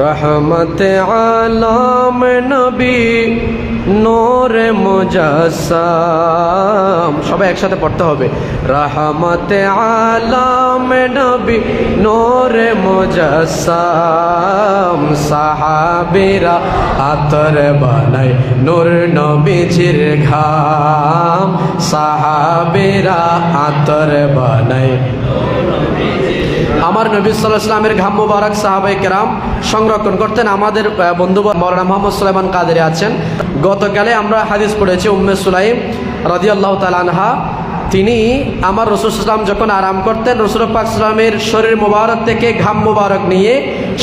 রহমতে আলম নবী নূরে মুজাসসাম। সবাই একসাথে পড়তে হবে। রহমতে আলম নবী নূরে মুজাসসাম। সাহাবীরা আতর বানায় নূর নবীজির ঘাম। সাহাবীরা আতর বানায়। আমার নবী সাল্লাল্লাহু আলাইহি ওয়াসাল্লামের ঘাম মুবারক সাহাবায়ে কেরাম সংরক্ষণ করতেন। আমাদের বন্ধু মাওলানা মুহাম্মদ সুলাইমান কাদেরী আছেন। গতকালে আমরা হাদিস পড়েছি উম্মে সুলাইম রাদিয়াল্লাহু তাআলা আনহা, তিনি আমার রাসূল সাল্লাল্লাহু আলাইহি ওয়াসাল্লাম যখন আরাম করতেন, রাসূল পাক সাল্লাল্লাহু আলাইহি ওয়াসাল্লামের শরীর মুবারক থেকে ঘাম মুবারক নিয়ে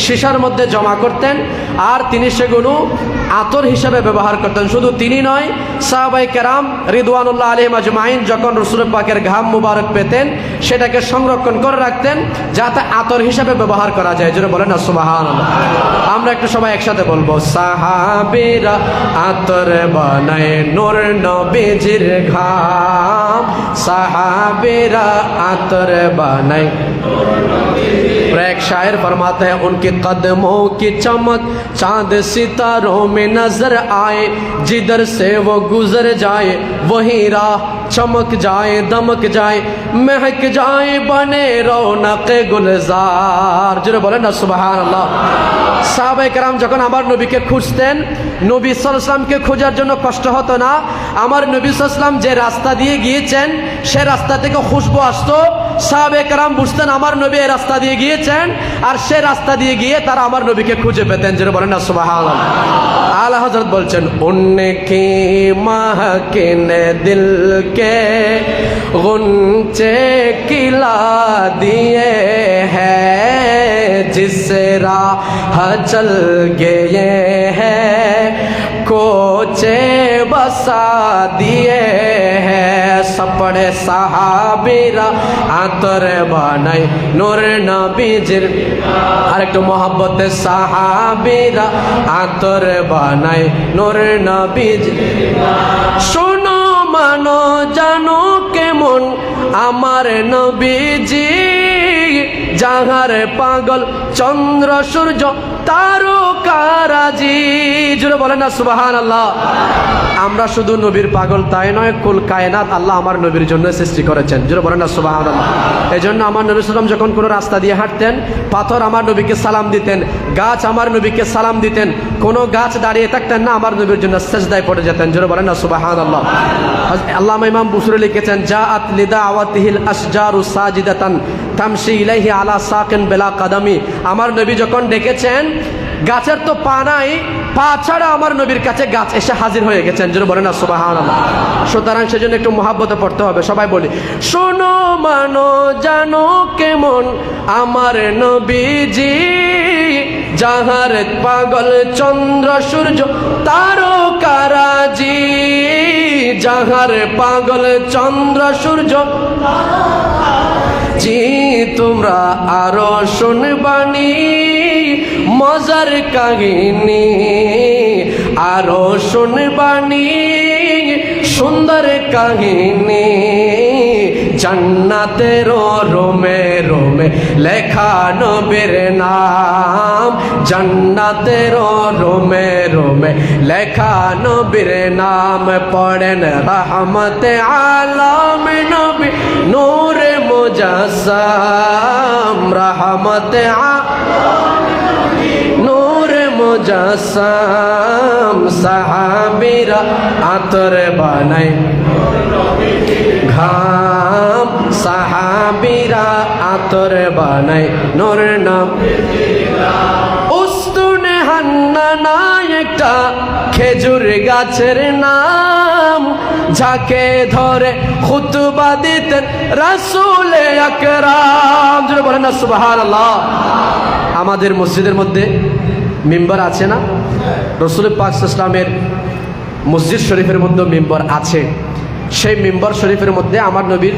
সীসার মধ্যে জমা করতেন, আর তিনি সেগুলো আতর হিসাবে ব্যবহার করতেন। শুধু তিনি নয়, সাহাবায়ে কেরাম রিদওয়ানুল্লাহ আলাইহিম আজমাইন যখন রাসূল পাকের ঘাম মুবারক পেতেন সেটাকে সংরক্ষণ করে রাখতেন যাতে আতর হিসাবে ব্যবহার করা যায়। জোরে বলেন না সুবহানাল্লাহ। আমরা একটু সবাই একসাথে বলবো, সাহাবীরা আতর বানায় নূর নবীজির ঘাম। সাহাবীরা आतर बनाए। एक शायर फरमाता है उनके कदमों की चमक चांद सितारों में नजर आए, जिधर से वो गुजर जाए वही राह चमक जाए दमक जाए, महक जाए बने रौनक गुलजार। जो बोले ना सुबहान अल्लाह। साहबे کرام যখন আমার নবীকে খুঁজতেন, নবী সাল্লাল্লাহু আলাইহি ওয়াসাল্লামকে খোঁজার জন্য কষ্ট হতো না। আমার নবী সাল্লাল্লাহু আলাইহি ওয়াসাল্লাম যে রাস্তা দিয়ে গিয়েছেন সে রাস্তা থেকে খুশবু আসতো। সাহাবে کرام বুঝতেন আমার নবী এই রাস্তা দিয়ে গিয়েছেন, আর সে রাস্তা দিয়ে গিয়ে তারা আমার নবীকে খুঁজে পেতেন। যেটা বলেন না সুবহানাল্লাহ। আলা হযরত বলছেন উনকি महकिने दिल के गुंचे खिला दिए हैं, जिस राह चल गए हैं कोचे बसा दिए हैं। सपड़े साहाबीरा आतर बनाए नूर नबीजिर। আর একটু মোহাব্বতে সাহাবীরা আতর বানায় নূর নবীজির। শোনো মানো জানো কেমন আমার নবীজি, যাহার পাগল চন্দ্র সূর্য তারকারাজি। জুড়ে বলেন না সুবহানাল্লাহ। আমরা শুধু নবীর পাগল তাই নয়, কুল কায়নাত আল্লাহ আমার নবীর জন্য সৃষ্টি করেছেন। জুড়ে বলেন না সুবহানাল্লাহ। এই জন্য আমার নবী সাল্লাল্লাহু আলাইহি ওয়াসাল্লাম যখন কোনো রাস্তা দিয়ে হাঁটতেন, পাথর আমার নবীকে সালাম দিতেন, গাছ আমার নবীকে সালাম দিতেন। কোনো গাছ দাঁড়িয়ে থাকতেন না, আমার নবীর জন্য সেজদায় পড়ে যেতেন। জুড়ে বলেন না সুবহানাল্লাহ। আল্লামা ইমাম বুসরি লিখেছেন জাআত লিদাওয়াতিহিল আশজারু সাজিদাতান তামশি ইলাইহি আলা সাকিন বিলা কাদামি। আমার নবী যখন ডেকেছেন, গাছের তো পা নাই, পা ছাড়া আমার নবীর কাছে গাছ এসে হাজির হয়ে গেছেন। যেন বলেন না সুবহানাল্লাহ। সুতরাং সেজন্য একটু মহাব্বতে পড়তে হবে। সবাই বলি, শোনো মানো জানো কেমন আমার নবীজি, যাহার পাগল চন্দ্র সূর্য তারকারাজি। যাহার পাগল চন্দ্র সূর্য জি, তোমরা আরো শুনবানি মজার কাহিনী, আরো শুনবানি সুন্দর কাহিনী। জান্নাতের রোমে রোমে লেখা নবীর নাম, জান্নাতের রোমে রোমে লেখা নবীর নাম। পড়েন রহমতে আলম নবী নূরে মুজাসসাম। রহমতে নূরে মুজাসসাম। সাহাবীরা আতর বানায় ঘাম। সাহাবীরা আতর বানায় নূর নাম। উস্তুনে হান্নানা একটা খেজুর গাছের নাম, যাকে ধরে খুতবা দিতেন রাসূল আকরাম। জোরে বলেন না সুবহানাল্লাহ। আমাদের মসজিদের মধ্যে মিম্বার আছে না? রাসূল পাক সাল্লাল্লাহু আলাইহি ওয়াসাল্লামের মসজিদ শরীফের মধ্যে মিম্বার আছে। সেই মিম্বর শরীফের মধ্যে আমার নবীর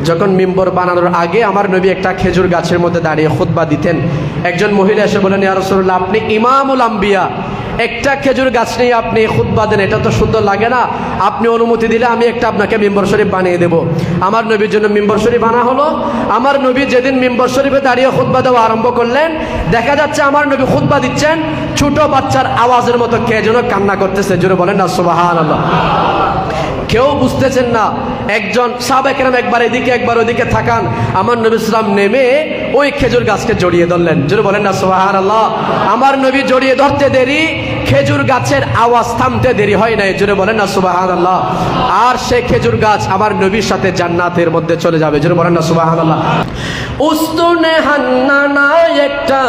যখন মিম্বর বানানোর আগে আমার নবী একটা খেজুর গাছের মধ্যে দাঁড়িয়ে খুতবা দিতেন। একজন মহিলা এসে বলেন, ইয়া রাসূলুল্লাহ, আপনি ইমামুল আম্বিয়া, একটা খেজুর গাছ নিয়ে আপনি খুতবা দেন, এটা তো সুন্দর লাগে না? আপনি অনুমতি দিলে আমি একটা আপনাকে মিম্বর শরীফ বানিয়ে দেব। আমার নবীর জন্য মিম্বর শরীফ আনা হলো। আমার নবী যেদিন মিম্বর শরীফে দাঁড়িয়ে খুতবা দেওয়া আরম্ভ করলেন, দেখা যাচ্ছে আমার নবী খুতবা দিচ্ছেন, ছোট বাচ্চার আওয়াজের মতো কে যেন কান্না করতেছে। জোরে বলেন না সুবহানাল্লাহ। কেউ বুঝতেছেন না। একজন সাহাবা কেরাম একবার এদিকে একবার ওদিকে থাকান, আমার নবী সাল্লাম নেমে ওই খেজুর গাছকে জড়িয়ে ধরলেন। জোরে বলেন না সুবহানাল্লাহ। আমার নবী জড়িয়ে ধরতে দেরি, খেজুর গাছের আওয়াজ থামতে দেরি হয় নাই। জোরে বলেন না সুবহানাল্লাহ। আর সে খেজুর গাছ আমার নবীর সাথে জান্নাতের মধ্যে চলে যাবে। জোরে বলেন না সুবহানাল্লাহ। উস্তুনে হান্নানা একটা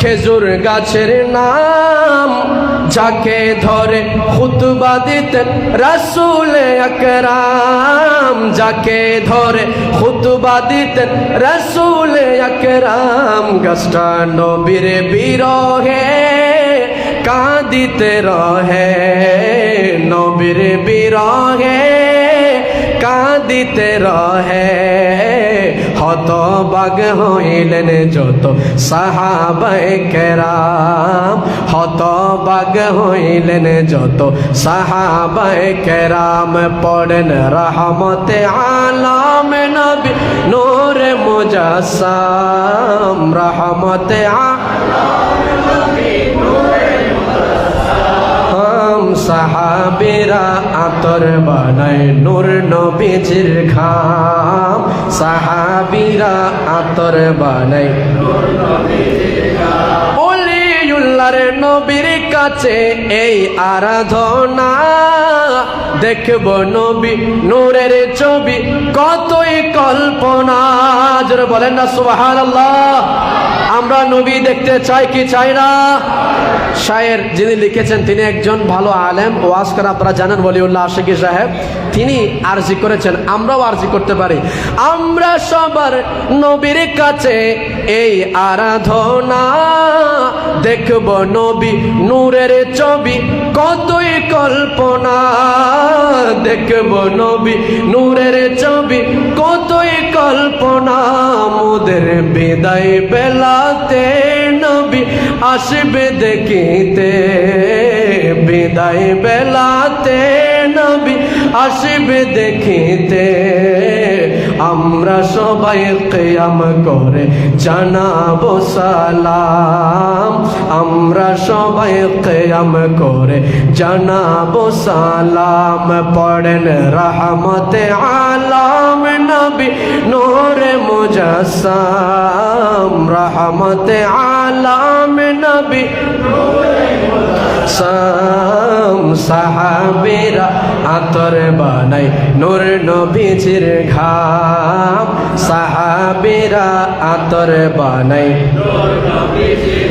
খেজুর গাছের নাম, যাকে ধরে খুতবা দিতেন রাসূল আকরাম, যাকে ধরে খুতবা দিতেন রাসূল আকরাম। গাছটা নবীর বিরহে কাঁদিতে রহে, নবীর বিরহে কাঁদিতে রহে। হতবাগ হইলেন যত সাহাবায়ে কেরাম, হতবাগ হইলেন যত সাহাবায়ে কেরাম। পড়েন রহমতে আলম নবী নূরে মুজাসসাম, রহমতে আলম নবী নূরে মুজাসসাম। সাহাবীরা আতর বানায় নূর নবীজির ঘাম, সাহাবীরা আতর বানায় নূর নবীজির ঘাম। ওলিউল্লাহর নবীর কাছে এই আরাধনা, দেখব নবী নূরের ছবি কতই কল্পনা। জোরে বলেন না সুবহানাল্লাহ। আমরা নবী দেখতে চাই কি চাই না? শায়ের যিনি লিখেছেন তিনি একজন ভালো আলেম, ওয়াজ করে আপনারা জানেন, ওলিউল্লাহ আশিকি সাহেব। তিনি আরজি করেছেন, আমরাও আরজি করতে পারি। আমরা সবার নবীর কাছে এই আরাধনা, দেখব নবী নূরের ছবি কতই কল্পনা, দেখব নবী নূরের ছবি কতই কল্পনা। মোদের বিদায় বেলাতে নবী আসবে দেখিতে, বিদায় বেলাতে নবী আসবে দেখিতে। আমরা সবাই কিয়াম করে জানাবো সালাম, আমরা সবাই কিয়াম করে জানাবো সালাম। পড়েন রহমতে আলম নবী নূরে মুজাসসাম, রহমতে আলম নবী নূরে মুজাসসাম। সাহাবীরা আতর বানায় নূর নবীজির ঘাম, সাহাবীরা আতর বানায় নূর নবীজির